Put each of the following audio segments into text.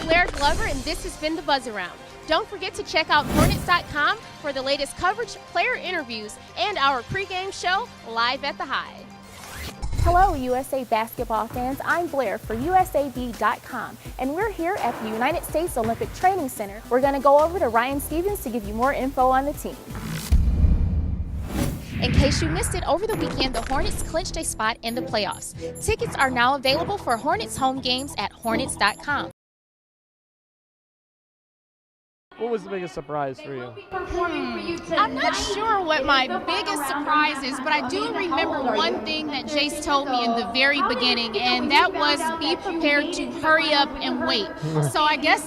Blair Glover, and this has been the Buzz Around. Don't forget to check out Hornets.com for the latest coverage, player interviews, and our pregame show live at the High. Hello, USA basketball fans. I'm Blair for USAB.com, and we're here at the United States Olympic Training Center. We're going to go over to Ryan Stevens to give you more info on the team. In case you missed it, over the weekend, the Hornets clinched a spot in the playoffs. Tickets are now available for Hornets home games at Hornets.com. What was the biggest surprise for you? I'm not sure what my biggest surprise is, but I do remember one thing that Jace told me in the very beginning, and that was be prepared to hurry up and wait. So I guess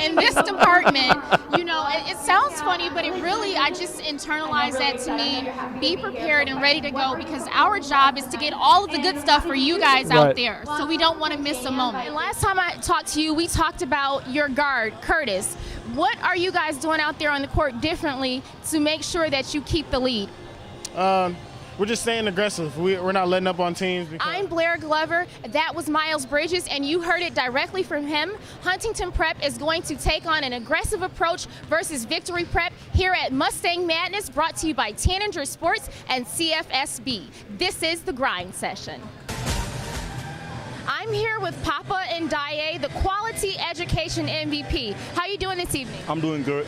in this department, you know, it sounds funny, but it really, I just internalized that to me, be prepared and ready to go, because our job is to get all of the good stuff for you guys out there, so we don't want to miss a moment. And last time I talked to you, we talked about your guard, Curtis. What are you guys doing out there on the court differently to make sure that you keep the lead? We're just staying aggressive. We're not letting up on teams. I'm Blair Glover. That was Miles Bridges, and you heard it directly from him. Huntington Prep is going to take on an aggressive approach versus Victory Prep here at Mustang Madness, brought to you by Tanager Sports and CFSB. This is the grind session. I'm here with Papa and Daye, the Quality Education MVP. How you doing this evening? I'm doing good.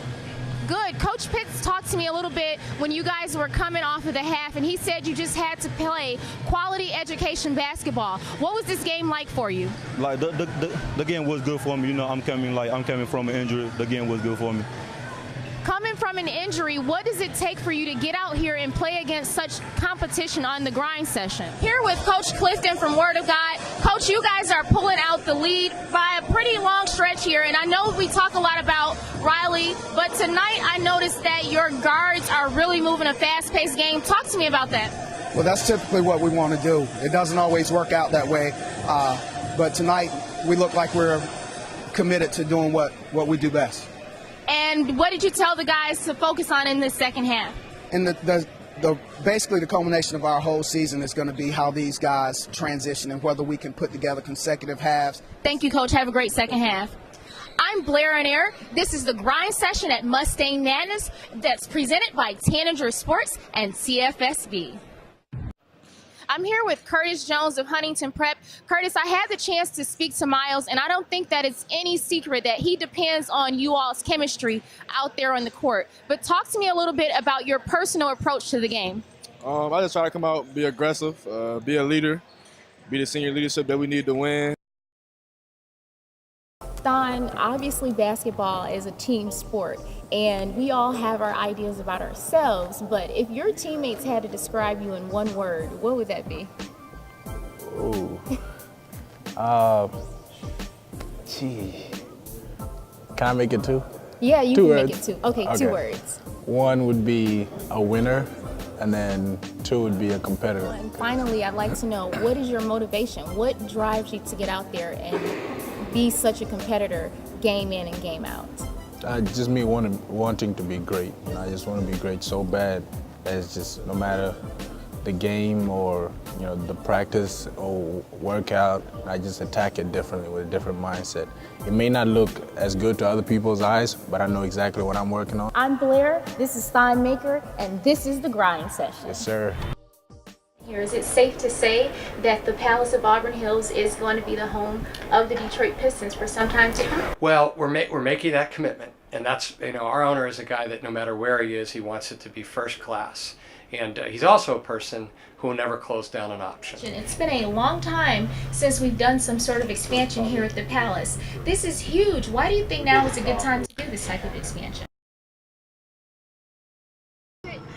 Good. Coach Pitts talked to me a little bit when you guys were coming off of the half, and he said you just had to play quality education basketball. What was this game like for you? Like the game was good for me. You know, I'm coming from an injury. The game was good for me. Coming from an injury, what does it take for you to get out here and play against such competition on the grind session? Here with Coach Clifton from Word of God. Coach, you guys are pulling out the lead by a pretty long stretch here, and I know we talk a lot about Riley, but tonight I noticed that your guards are really moving a fast-paced game. Talk to me about that. Well, that's typically what we want to do. It doesn't always work out that way, but tonight we look like we're committed to doing what we do best. And what did you tell the guys to focus on in the second half? And basically the culmination of our whole season is going to be how these guys transition and whether we can put together consecutive halves. Thank you, Coach. Have a great second half. I'm Blair on air. This is the grind session at Mustang Madness that's presented by Tanager Sports and CFSB. I'm here with Curtis Jones of Huntington Prep. Curtis, I had the chance to speak to Miles, and I don't think that it's any secret that he depends on you all's chemistry out there on the court. But talk to me a little bit about your personal approach to the game. I just try to come out, be aggressive, be a leader, be the senior leadership that we need to win. Don, obviously basketball is a team sport, and we all have our ideas about ourselves, but if your teammates had to describe you in one word, what would that be? Ooh. Gee. Can I make it two? Yeah, you two can words. make it two. Okay, 2 words. One would be a winner, and then 2 would be a competitor. And finally, I'd like to know, what is your motivation? What drives you to get out there and be such a competitor game in and game out? Just me wanting to be great. You know, I just want to be great so bad that it's just no matter the game or the practice or workout, I just attack it differently with a different mindset. It may not look as good to other people's eyes, but I know exactly what I'm working on. I'm Blair, this is Stein Maker, and this is the grind session. Yes, sir. Is it safe to say that the Palace of Auburn Hills is going to be the home of the Detroit Pistons for some time to come? Well, we're making that commitment, and that's, our owner is a guy that no matter where he is, he wants it to be first class, and he's also a person who will never close down an option. It's been a long time since we've done some sort of expansion here at the Palace. This is huge. Why do you think now is a good time to do this type of expansion?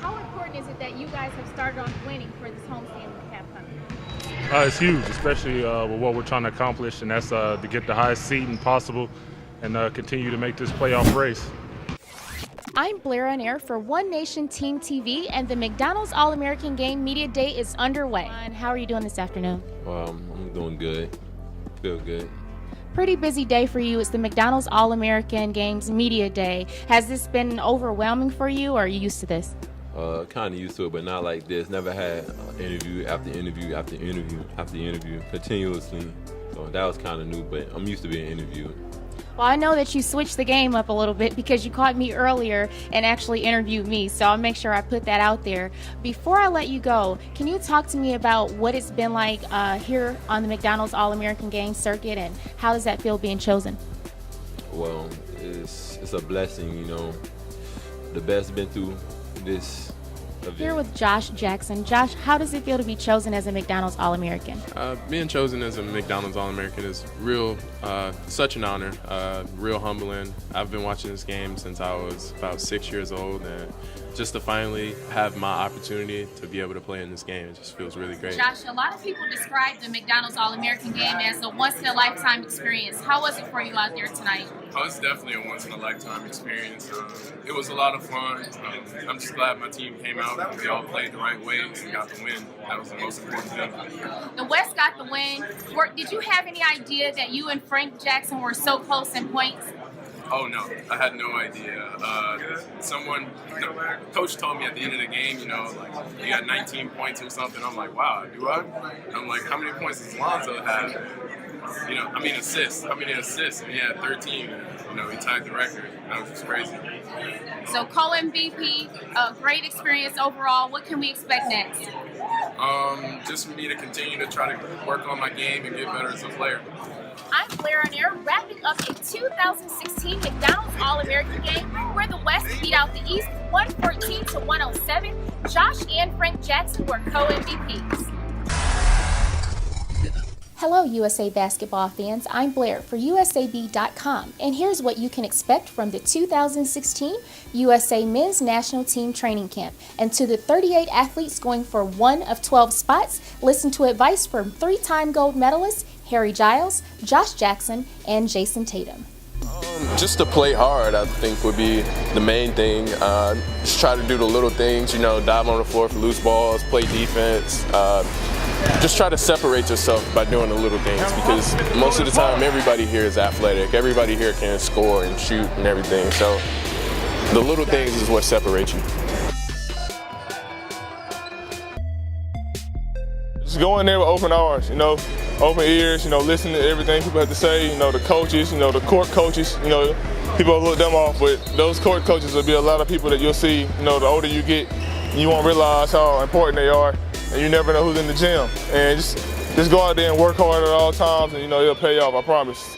How important is it that you guys have started on winning for this homestand with the Cap coming? It's huge, especially with what we're trying to accomplish, and that's to get the highest seeding possible and continue to make this playoff race. I'm Blair on air for One Nation Team TV, and the McDonald's All-American Game Media Day is underway. And how are you doing this afternoon? I'm doing good. Feel good. Pretty busy day for you. It's the McDonald's All-American Games Media Day. Has this been overwhelming for you, or are you used to this? Kind of used to it, but not like this. Never had interview after interview after interview after interview continuously. So that was kind of new, but I'm used to being interviewed. Well, I know that you switched the game up a little bit because you caught me earlier and actually interviewed me, so I'll make sure I put that out there. Before I let you go, can you talk to me about what it's been like here on the McDonald's All-American Game circuit, and how does that feel being chosen? Well, it's a blessing, you know. The best been through this event. Here with Josh Jackson. Josh, how does it feel to be chosen as a McDonald's All-American? Being chosen as a McDonald's All-American is such an honor, real humbling. I've been watching this game since I was about 6 years old, and just to finally have my opportunity to be able to play in this game, it just feels really great. Josh, a lot of people describe the McDonald's All-American Game as a once-in-a-lifetime experience. How was it for you out there tonight? Oh, it's definitely a once-in-a-lifetime experience. It was a lot of fun. I'm just glad my team came out and they all played the right ways and got the win. That was the most important thing. The West got the win. Did you have any idea that you and Frank Jackson were so close in points? Oh no, I had no idea. Coach told me at the end of the game, you know, like, you got 19 points or something. I'm like, wow, do I? I'm like, how many points does Lonzo have? You know, I mean assists. How many assists? And he had 13. You know, he tied the record. That was just crazy. So co-MVP, a great experience overall. What can we expect next? Just for me to continue to try to work on my game and get better as a player. I'm Blair, wrapping up a 2016 McDonald's All-American Game where the West beat out the East 114-107. Josh and Frank Jackson were co-MVPs. Hello, USA basketball fans. I'm Blair for USAB.com, and here's what you can expect from the 2016 USA Men's National Team Training Camp. And to the 38 athletes going for one of 12 spots, listen to advice from three-time gold medalists Harry Giles, Josh Jackson, and Jason Tatum. Just to play hard, I think, would be the main thing. Just try to do the little things, you know, dive on the floor for loose balls, play defense. Just try to separate yourself by doing the little things, because most of the time everybody here is athletic. Everybody here can score and shoot and everything. So the little things is what separates you. Just go in there with open arms, you know, open ears, you know, listen to everything people have to say, you know, the coaches, you know, the court coaches, you know, people look them off, but those court coaches will be a lot of people that you'll see, you know, the older you get, you won't realize how important they are, and you never know who's in the gym. And just go out there and work hard at all times, and, you know, it'll pay off, I promise.